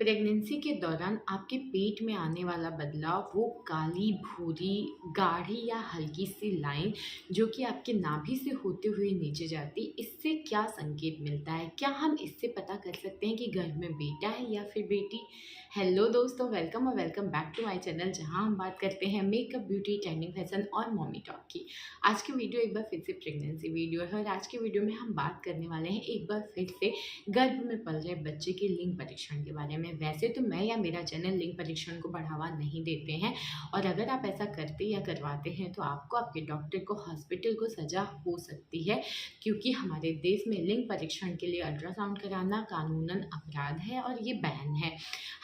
Pregnancy के दौरान आपके पेट में आने वाला बदलाव वो काली, भूरी, गाढ़ी या हल्की सी लाइन जो कि आपके नाभि से होते हुए नीचे जाती, इससे क्या संकेत मिलता है? क्या हम इससे पता कर सकते हैं कि घर में बेटा है या फिर बेटी? हेलो दोस्तों, वेलकम और welcome back to my channel जहां हम बात करते हैं मेकअप, ब्यूटी, ट्रेंडिंग, फैशन और मॉमी टॉक की। आज की वीडियो एक बार फिर से प्रेगनेंसी वीडियो है और आज की वीडियो में हम बात करने वाले हैं एक बार फिर से गर्भ में पल रहे बच्चे के लिंग परीक्षण के बारे में। वैसे तो मैं या मेरा चैनल लिंग परीक्षण को बढ़ावा नहीं देते हैं और अगर आप ऐसा करते या करवाते हैं तो आपको, आपके डॉक्टर को, हॉस्पिटल को सज़ा हो सकती है, क्योंकि हमारे देश में लिंग परीक्षण के लिए अल्ट्रासाउंड कराना कानूनन अपराध है और ये बैन है।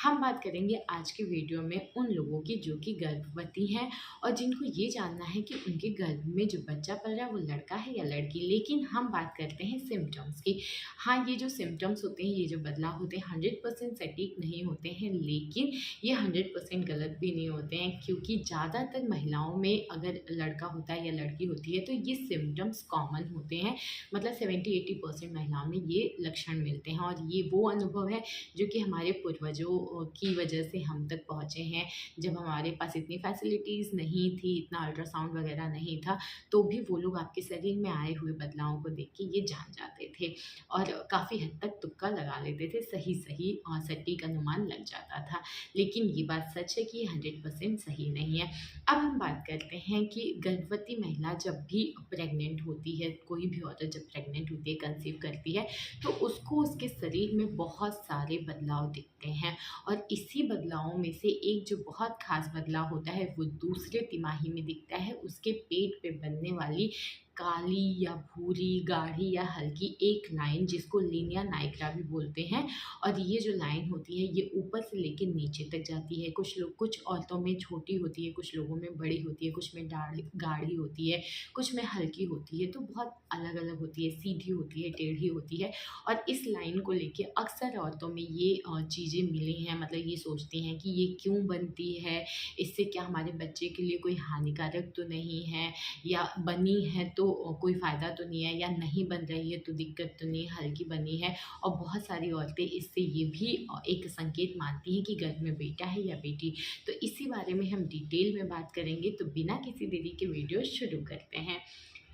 हम बात करेंगे आज की वीडियो में उन लोगों की जो कि गर्भवती हैं और जिनको ये जानना है कि उनके गर्भ में जो बच्चा पल रहा है वो लड़का है या लड़की। लेकिन हम बात करते हैं सिम्टम्स की। हाँ, ये जो सिम्टम्स होते हैं, ये जो बदलाव होते हैं 100% सटीक नहीं होते हैं, लेकिन ये 100% गलत भी नहीं होते हैं, क्योंकि ज़्यादातर महिलाओं में अगर लड़का होता है या लड़की होती है तो ये सिम्टम्स कॉमन होते हैं। मतलब 70-80% महिलाओं में ये लक्षण मिलते हैं और ये वो अनुभव है जो कि हमारे पूर्वजों की वजह से हम तक पहुँचे हैं। जब हमारे पास इतनी फैसिलिटीज़ नहीं थी, इतना अल्ट्रासाउंड वगैरह नहीं था, तो भी वो लोग आपके शरीर में आए हुए बदलावों को देख के ये जान जाते थे और काफ़ी हद तक तुक्का लगा लेते थे, सही और सटीक अनुमान लग जाता था। लेकिन ये बात सच है कि 100% सही नहीं है। अब हम बात करते हैं कि गर्भवती महिला जब भी प्रेग्नेंट होती है, कोई भी औरत जब प्रेग्नेंट होती है, कंसीव करती है, तो उसको उसके शरीर में बहुत सारे बदलाव दिखते हैं और इसी बदलावों में से एक जो बहुत ख़ास बदलाव होता है, वो दूसरे तिमाही में दिखता है। उसके पेट पे बनने वाली काली या भूरी, गाढ़ी या हल्की एक लाइन, जिसको लीनिया नाइग्रा भी बोलते हैं, और ये जो लाइन होती है ये ऊपर से लेके नीचे तक जाती है। कुछ औरतों में छोटी होती है, कुछ लोगों में बड़ी होती है, कुछ में गाढ़ी होती है, कुछ में हल्की होती है, तो बहुत अलग-अलग होती है, सीधी होती है, टेढ़ी होती है। और इस लाइन को लेके अक्सर औरतों में ये चीज़ें मिली हैं, मतलब ये सोचती हैं कि ये क्यों बनती है, इससे क्या हमारे बच्चे के लिए कोई हानिकारक तो नहीं है, या बनी है तो कोई फ़ायदा तो नहीं है, या नहीं बन रही है तो दिक्कत तो नहीं है, हल्की बनी है। और बहुत सारी औरतें इससे ये भी एक संकेत मानती हैं कि घर में बेटा है या बेटी। तो इसी बारे में हम डिटेल में बात करेंगे, तो बिना किसी देरी के वीडियो शुरू करते हैं।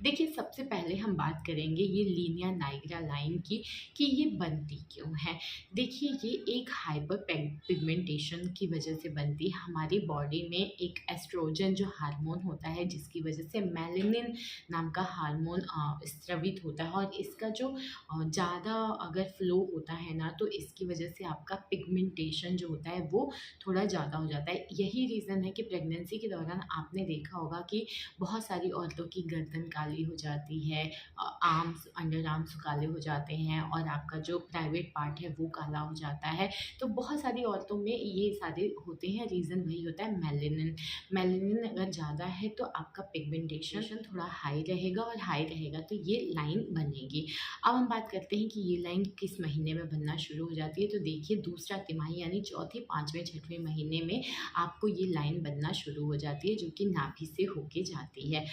देखिए, सबसे पहले हम बात करेंगे ये लीनिया नाइग्रा लाइन की कि ये बनती क्यों है। देखिए, ये एक हाइपर पिगमेंटेशन की वजह से बनती है। हमारी बॉडी में एक एस्ट्रोजन जो हार्मोन होता है, जिसकी वजह से मेलानिन नाम का हार्मोन स्रावित होता है और इसका जो ज़्यादा अगर फ्लो होता है ना, तो इसकी वजह से आपका पिगमेंटेशन जो होता है वो थोड़ा ज़्यादा हो जाता है। यही रीज़न है कि प्रेगनेंसी के दौरान आपने देखा होगा कि बहुत सारी औरतों की गर्दन काली हो जाती है, आर्म्स, अंडर आर्म्स काले हो जाते हैं और आपका जो प्राइवेट पार्ट है वो काला हो जाता है। तो बहुत सारी औरतों में ये सारे होते हैं, रीज़न वही होता है मेलानिन। मेलानिन अगर ज़्यादा है तो आपका पिगमेंटेशन थोड़ा हाई रहेगा और हाई रहेगा तो ये लाइन बनेगी। अब हम बात करते हैं कि ये लाइन किस महीने में बनना शुरू हो जाती है। तो देखिए, दूसरा तिमाही यानी चौथे, 5वें, 6वें महीने में आपको ये लाइन बनना शुरू हो जाती है, जो कि नाभि से होके जाती है।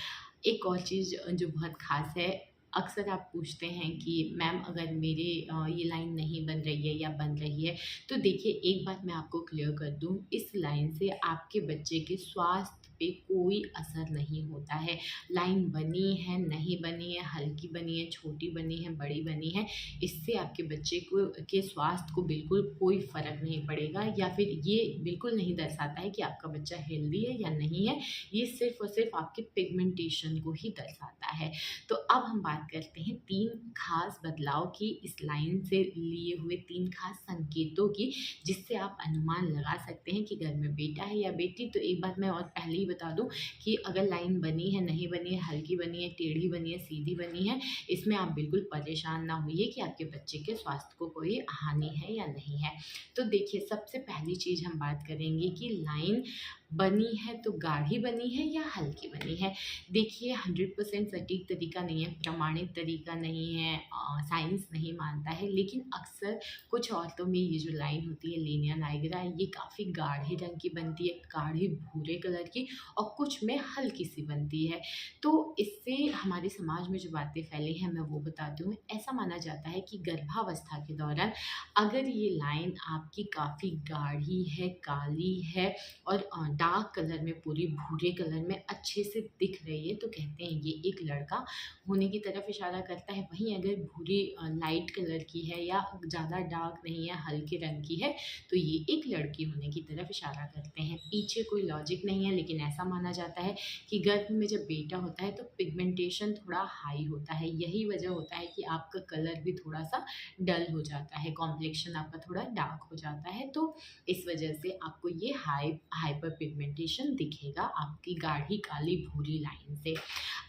एक और चीज़ जो बहुत ख़ास है, अक्सर आप पूछते हैं कि मैम अगर मेरे ये लाइन नहीं बन रही है या बन रही है, तो देखिए एक बात मैं आपको क्लियर कर दूँ, इस लाइन से आपके बच्चे के स्वास्थ्य पे कोई असर नहीं होता है। लाइन बनी है, नहीं बनी है, हल्की बनी है, छोटी बनी है, बड़ी बनी है, इससे आपके बच्चे को के स्वास्थ्य को बिल्कुल कोई फ़र्क नहीं पड़ेगा, या फिर ये बिल्कुल नहीं दर्शाता है कि आपका बच्चा हेल्दी है या नहीं है। ये सिर्फ़ और सिर्फ़ आपके पिगमेंटेशन को ही दर्शाता है। तो अब हम बात करते हैं 3 खास बदलाव की, इस लाइन से लिए हुए 3 खास संकेतों की, जिससे आप अनुमान लगा सकते हैं कि घर में बेटा है या बेटी। तो एक बात मैं और पहले ही बता दूं कि अगर लाइन बनी है, नहीं बनी है, हल्की बनी है, टेढ़ी बनी है, सीधी बनी है, इसमें आप बिल्कुल परेशान ना होइए कि आपके बच्चे के स्वास्थ्य को कोई हानि है या नहीं है। तो देखिए, सबसे पहली चीज़ हम बात करेंगे कि लाइन बनी है तो गाढ़ी बनी है या हल्की बनी है। देखिए 100% सटीक तरीका नहीं है, प्रमाणित तरीका नहीं है, साइंस नहीं मानता है, लेकिन अक्सर कुछ औरतों में ये जो लाइन होती है लीनिया नाइग्रा, ये काफ़ी गाढ़े रंग की बनती है, गाढ़े भूरे कलर की, और कुछ में हल्की सी बनती है। तो इससे हमारे समाज में जो बातें फैली हैं मैं वो बताती हूँ। ऐसा माना जाता है कि गर्भावस्था के दौरान अगर ये लाइन आपकी काफ़ी गाढ़ी है, काली है और डार्क कलर में, पूरी भूरे कलर में अच्छे से दिख रही है, तो कहते हैं ये एक लड़का होने की तरफ इशारा करता है। वहीं अगर भूरी लाइट कलर की है या ज़्यादा डार्क नहीं है, हल्के रंग की है, तो ये एक लड़की होने की तरफ इशारा करते हैं। पीछे कोई लॉजिक नहीं है, लेकिन ऐसा माना जाता है कि गर्भ में जब बेटा होता है तो पिगमेंटेशन थोड़ा हाई होता है। यही वजह होता है कि आपका कलर भी थोड़ा-सा डल हो जाता है, कॉम्प्लेक्शन आपका थोड़ा डार्क हो जाता है। तो इस वजह से आपको ये हाइपर पिगमेंटेशन दिखेगा आपकी गाढ़ी काली भूरी लाइन से।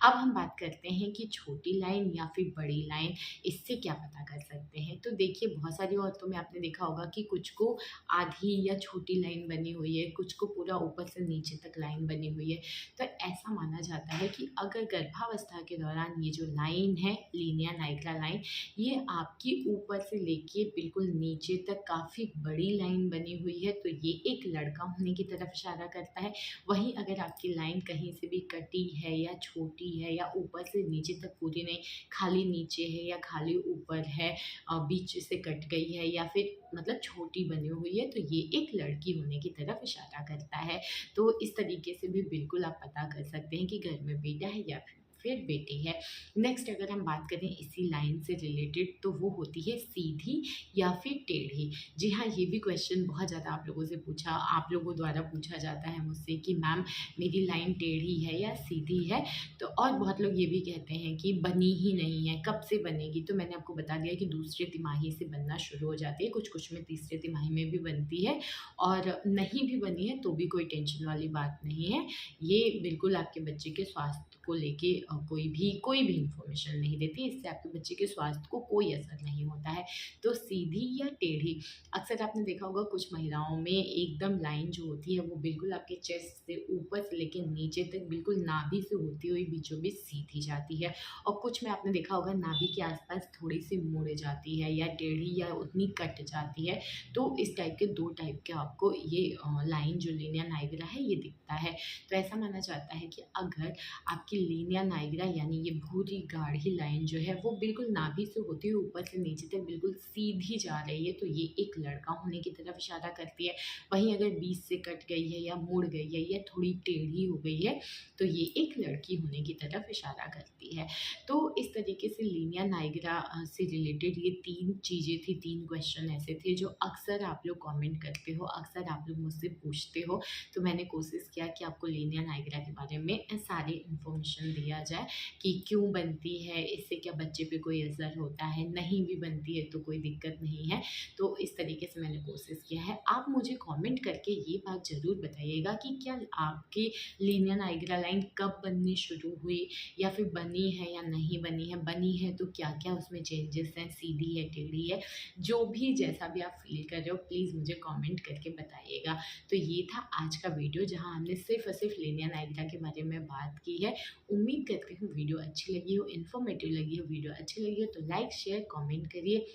अब हम बात करते हैं कि छोटी लाइन या फिर बड़ी लाइन, इससे क्या पता कर सकते हैं। तो देखिए बहुत सारी औरतों में आपने देखा होगा कि कुछ को आधी या छोटी लाइन बनी हुई है, कुछ को पूरा ऊपर से नीचे तक लाइन बनी हुई है। तो ऐसा माना जाता है कि अगर गर्भावस्था के दौरान ये जो लाइन है लीनिया नाइग्रा लाइन, ये आपकी ऊपर से लेके बिल्कुल नीचे तक काफ़ी बड़ी लाइन बनी हुई है, तो ये एक लड़का होने की तरफ इशारा करता है। वहीं अगर आपकी लाइन कहीं से भी कटी है या छोटी है या ऊपर से नीचे तक पूरी नहीं, खाली नीचे है या खाली ऊपर है, बीच से कट गई है या फिर मतलब छोटी बनी हुई है, तो ये एक लड़की होने की तरफ इशारा करता है। तो इस तरीके से भी बिल्कुल आप पता कर सकते हैं कि घर में बेटा है या फिर बेटी है। नेक्स्ट अगर हम बात करें इसी लाइन से रिलेटेड, तो वो होती है सीधी या फिर टेढ़ी। जी हाँ, ये भी क्वेश्चन बहुत ज़्यादा आप लोगों द्वारा पूछा जाता है मुझसे कि मैम मेरी लाइन टेढ़ी है या सीधी है। तो और बहुत लोग ये भी कहते हैं कि बनी ही नहीं है, कब से बनेगी? तो मैंने आपको बता दिया कि दूसरे तिमाही से बनना शुरू हो जाती है, कुछ-कुछ में तीसरे तिमाही में भी बनती है, और नहीं भी बनी है तो भी कोई टेंशन वाली बात नहीं है। ये बिल्कुल आपके बच्चे के स्वास्थ्य को लेके कोई भी इन्फॉर्मेशन नहीं देती, इससे आपके बच्चे के स्वास्थ्य को कोई असर नहीं होता है। तो सीधी या टेढ़ी, अक्सर आपने देखा होगा कुछ महिलाओं में एकदम लाइन जो होती है वो बिल्कुल आपके चेस्ट से ऊपर से लेके नीचे तक बिल्कुल नाभि से होती हुई बीचों-बीच सीधी जाती है, और कुछ में आपने देखा होगा नाभि के आस-पास थोड़ी-सी मुड़ जाती है या टेढ़ी या उतनी कट जाती है। तो इस टाइप के 2 टाइप के आपको ये लाइन जो लीनिया नाइग्रा है ये दिखता है। तो ऐसा माना जाता है कि अगर आपकी लीनिया नाइग्रा यानी ये भूरी गाढ़ी लाइन जो है वो बिल्कुल नाभि से होती हुई ऊपर से नीचे तक बिल्कुल सीधी जा रही है, तो ये एक लड़का होने की तरफ इशारा करती है। वहीं अगर बीच से कट गई है या मुड़ गई है या थोड़ी टेढ़ी हो गई है, तो ये एक लड़की होने की तरफ इशारा करती है। तो इस तरीके से लीनिया नाइग्रा से रिलेटेड ये 3 चीज़ें थी, 3 क्वेश्चन ऐसे थे जो अक्सर आप लोग कमेंट करते हो, अक्सर आप लोग मुझसे पूछते हो। तो मैंने कोशिश किया कि आपको लीनिया नाइग्रा के बारे में सारी इन्फॉर्मेशन दिया जाए कि क्यों बनती है, इससे क्या बच्चे पे कोई असर होता है, नहीं भी बनती है तो कोई दिक्कत नहीं है। तो इस तरीके से मैंने कोशिश किया है। आप मुझे कमेंट करके ये बात ज़रूर बताइएगा कि क्या आपकी लीनिया नाइग्रा लाइन कब बननी शुरू हुई या फिर बनी है या नहीं बनी है? बनी है तो क्या-क्या उसमें चेंजेस हैं, सीधी है, टेढ़ी है? जो भी जैसा भी आप फ़ील कर रहे हो प्लीज़ मुझे कमेंट करके बताइएगा। तो ये था आज का वीडियो जहाँ हमने सिर्फ़ और सिर्फ़ लीनिया नाइग्रा के बारे में बात की है। उम्मीद करती हूँ वीडियो अच्छी लगी हो, इन्फॉर्मेटिव लगी हो। वीडियो अच्छी लगी हो तो लाइक, शेयर, कमेंट करिए।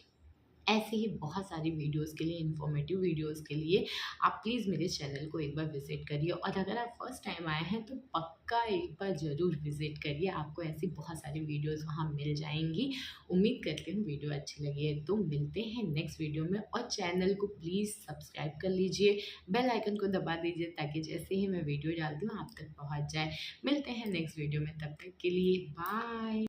ऐसे ही बहुत सारी वीडियोज़ के लिए, इन्फॉर्मेटिव वीडियोज़ के लिए आप प्लीज़ मेरे चैनल को एक बार विज़िट करिए, और अगर आप फर्स्ट टाइम आए हैं तो पक्का एक बार ज़रूर विज़िट करिए, आपको ऐसी बहुत सारी वीडियोज़ वहाँ मिल जाएँगी। उम्मीद करती हूँ वीडियो अच्छी लगी है, तो मिलते हैं नेक्स्ट वीडियो में, और चैनल को प्लीज़ सब्सक्राइब कर लीजिए, बेल आइकन को दबा दीजिए ताकि जैसे ही मैं वीडियो डालती हूँ आप तक पहुँच जाए। मिलते हैं नेक्स्ट वीडियो में, तब तक के लिए बाय।